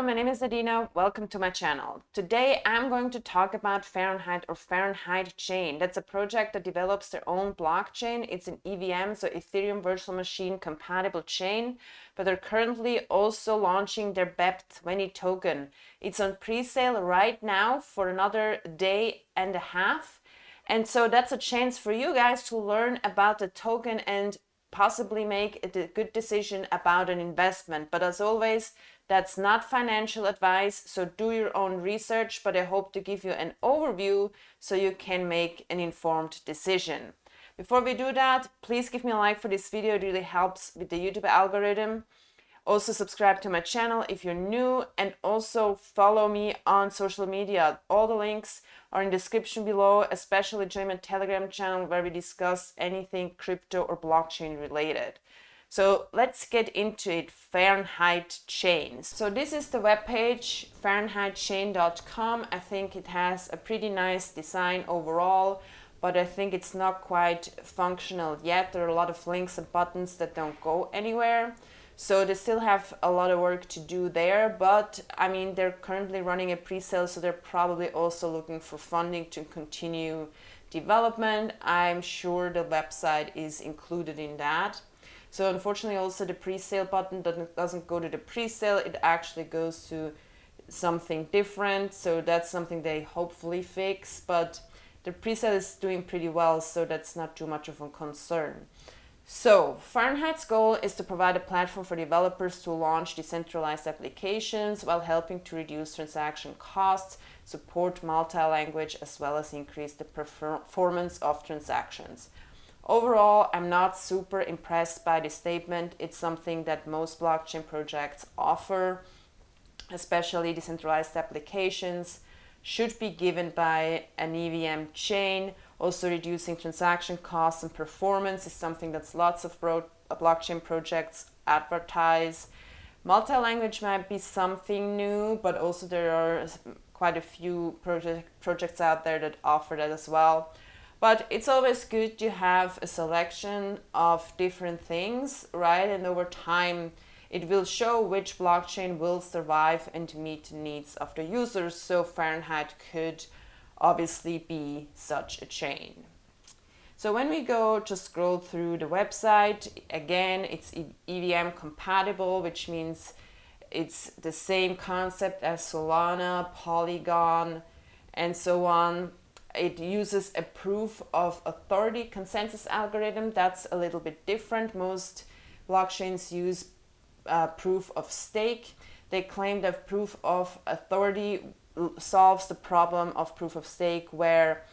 my name is Adina. Welcome to my channel. Today I'm going to talk about Fahrenheit or Fahrenheit Chain. That's a project that develops their own blockchain. It's an EVM, so Ethereum Virtual Machine compatible chain, but they're currently also launching their BEP20 token. It's on pre-sale right now for another day and a half. And so that's a chance for you guys to learn about the token and possibly make a good decision about an investment. But as always, that's not financial advice, so do your own research, but I hope to give you an overview so you can make an informed decision. Before we do that, please give me a like for this video. It really helps with the YouTube algorithm. Also subscribe to my channel if you're new, and also follow me on social media. All the links are in the description below, especially join my Telegram channel where we discuss anything crypto or blockchain related. So let's get into it. Fahrenheit Chain. So this is the webpage, fahrenheitchain.com. I think it has a pretty nice design overall, but I think it's not quite functional yet. There are a lot of links and buttons that don't go anywhere. So they still have a lot of work to do there, but I mean, they're currently running a pre-sale, so they're probably also looking for funding to continue development. I'm sure the website is included in that. So unfortunately also the pre-sale button doesn't go to the pre-sale, it actually goes to something different. So that's something they hopefully fix, but the pre-sale is doing pretty well, so that's not too much of a concern. So Fahrenheit's goal is to provide a platform for developers to launch decentralized applications while helping to reduce transaction costs, support multi-language, as well as increase the performance of transactions. Overall, I'm not super impressed by this statement. It's something that most blockchain projects offer, especially decentralized applications, should be given by an EVM chain. Also, reducing transaction costs and performance is something that lots of blockchain projects advertise. Multi-language might be something new, but also there are quite a few projects out there that offer that as well. But it's always good to have a selection of different things, right? And over time, it will show which blockchain will survive and meet the needs of the users. So Fahrenheit could obviously be such a chain. So when we go to scroll through the website, again, it's EVM compatible, which means it's the same concept as Solana, Polygon, and so on. It uses a proof of authority consensus algorithm. That's a little bit different. Most blockchains use proof of stake. They claim that proof of authority solves the problem of proof of stake, where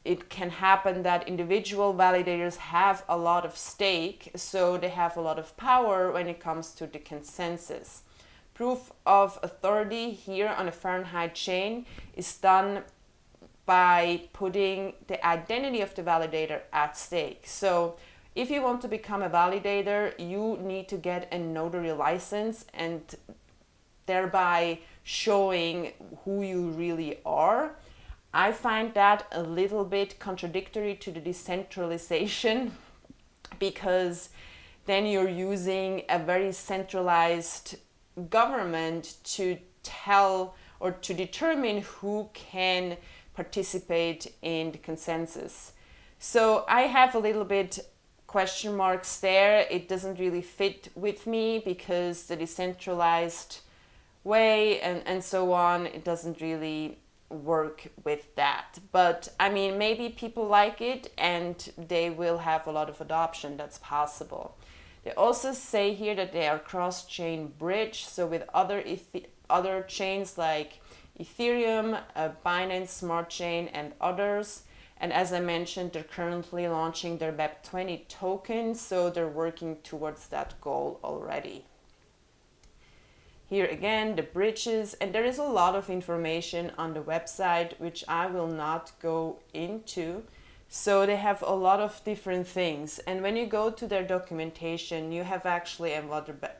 it can happen that individual validators have a lot of stake, so they have a lot of power when it comes to the consensus. Proof of authority here on a Fahrenheit chain is done by putting the identity of the validator at stake. So if you want to become a validator, you need to get a notary license and thereby showing who you really are. I find that a little bit contradictory to the decentralization, because then you're using a very centralized government to tell or to determine who can participate in the consensus. So I have a little bit question marks there. It doesn't really fit with me because the decentralized way and so on, it doesn't really work with that. But I mean, maybe people like it and they will have a lot of adoption. That's possible. They also say here that they are cross-chain bridge, so with other chains like Ethereum, Binance Smart Chain, and others. And as I mentioned, they're currently launching their BEP20 token, so they're working towards that goal already. Here again, the bridges, and there is a lot of information on the website, which I will not go into. So they have a lot of different things. And when you go to their documentation, you have actually a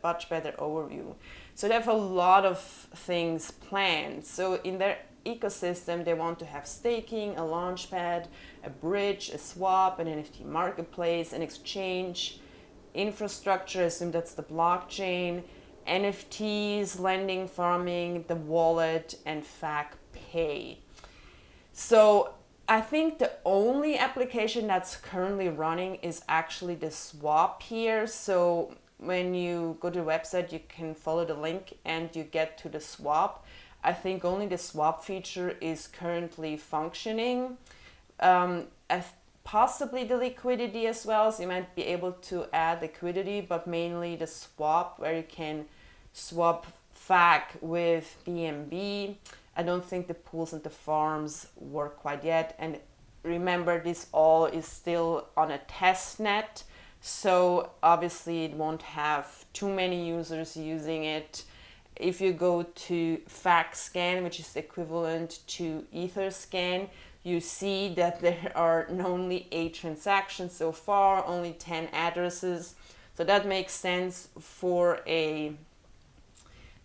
much better overview. So they have a lot of things planned. So in their ecosystem, they want to have staking, a launchpad, a bridge, a swap, an NFT marketplace, an exchange, infrastructure, assume that's the blockchain, NFTs, lending, farming, the wallet, and FAQ Pay. So I think the only application that's currently running is actually the swap here. So when you go to the website, you can follow the link and you get to the swap. I think only the swap feature is currently functioning. Possibly the liquidity as well, so you might be able to add liquidity, but mainly the swap, where you can swap FAQ with BNB. I don't think the pools and the farms work quite yet, and remember, this all is still on a test net, so obviously it won't have too many users using it. If you go to FAQ scan, which is equivalent to Ether scan, you see that there are only 8 transactions so far, only 10 addresses. So that makes sense for a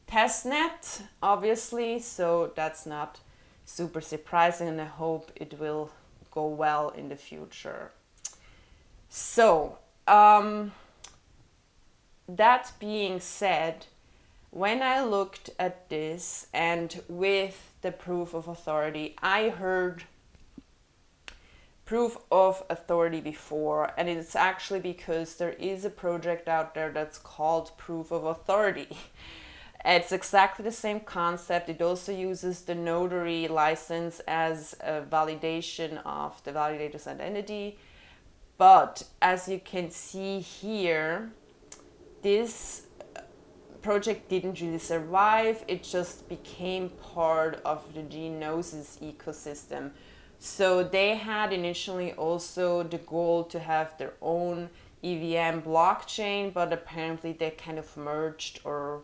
test net, obviously. So that's not super surprising, and I hope it will go well in the future. So that being said, when I looked at this and with the proof of authority, I heard proof of authority before, and it's actually because there is a project out there that's called proof of authority. It's exactly the same concept. It also uses the notary license as a validation of the validator's identity. But as you can see here, this project didn't really survive. It just became part of the Gnosis ecosystem. So they had initially also the goal to have their own EVM blockchain, but apparently they kind of merged or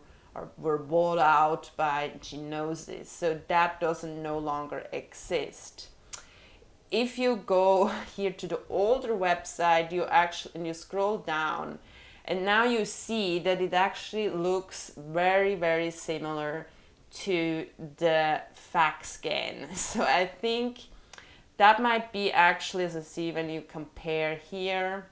were bought out by Gnosis. So that doesn't no longer exist. If you go here to the older website, you scroll down, and now you see that it actually looks very, very similar to the FAQ scan. So I think that might be actually, as I see when you compare here.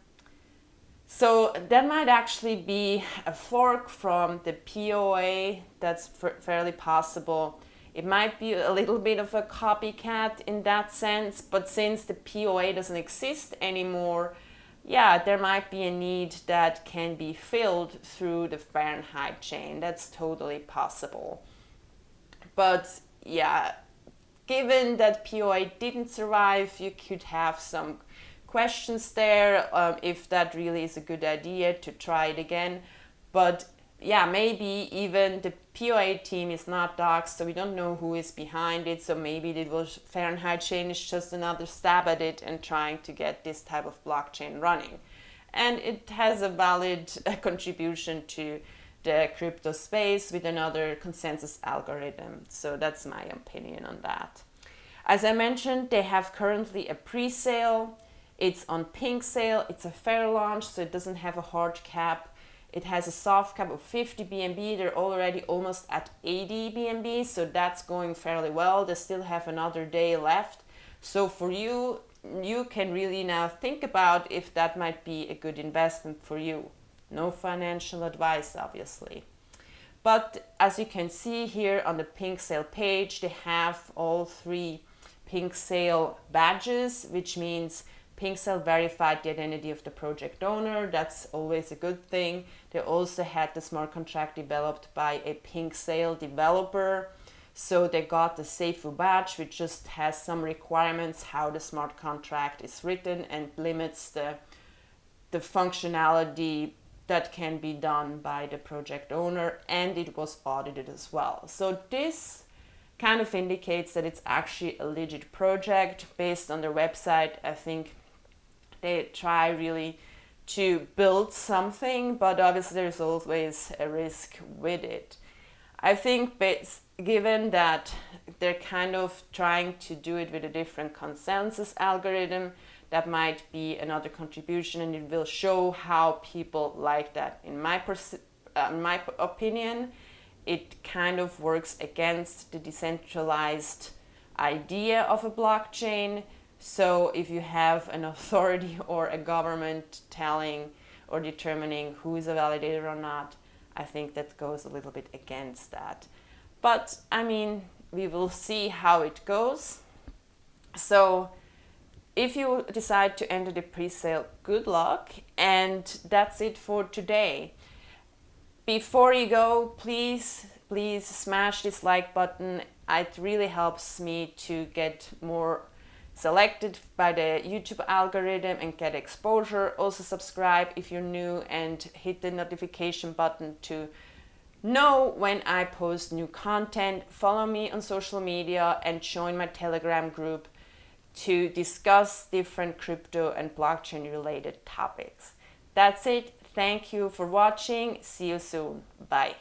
So that might actually be a fork from the POA. That's fairly possible. It might be a little bit of a copycat in that sense, but since the POA doesn't exist anymore, yeah, there might be a need that can be filled through the Fahrenheit chain. That's totally possible. But yeah, given that POA didn't survive, you could have some questions there, if that really is a good idea to try it again. But yeah, maybe even the POA team is not doxed, so we don't know who is behind it. So maybe it was Fahrenheit chain is just another stab at it and trying to get this type of blockchain running. And it has a valid contribution to the crypto space with another consensus algorithm. So that's my opinion on that. As I mentioned, they have currently a pre-sale. It's on PinkSale. It's a fair launch, so it doesn't have a hard cap. It has a soft cap of 50 BNB. They're already almost at 80 BNB, so that's going fairly well. They still have another day left. So for you, you can really now think about if that might be a good investment for you. No financial advice, obviously. But as you can see here on the PinkSale page, they have all 3 PinkSale badges, which means PinkSale verified the identity of the project owner. That's always a good thing. They also had the smart contract developed by a PinkSale developer. So they got the Seifu badge, which just has some requirements how the smart contract is written and limits the functionality that can be done by the project owner, and it was audited as well. So this kind of indicates that it's actually a legit project. Based on their website, I think they try really to build something, but obviously there's always a risk with it. I think given that they're kind of trying to do it with a different consensus algorithm, that might be another contribution, and it will show how people like that. In my opinion, it kind of works against the decentralized idea of a blockchain. So if you have an authority or a government telling or determining who is a validator or not, I think that goes a little bit against that. But I mean, we will see how it goes. So if you decide to enter the pre-sale, good luck. And that's it for today. Before you go, please smash this like button. It really helps me to get more selected by the YouTube algorithm and get exposure. Also subscribe if you're new and hit the notification button to know when I post new content. Follow me on social media and join my Telegram group to discuss different crypto and blockchain related topics. That's it. Thank you for watching. See you soon. Bye.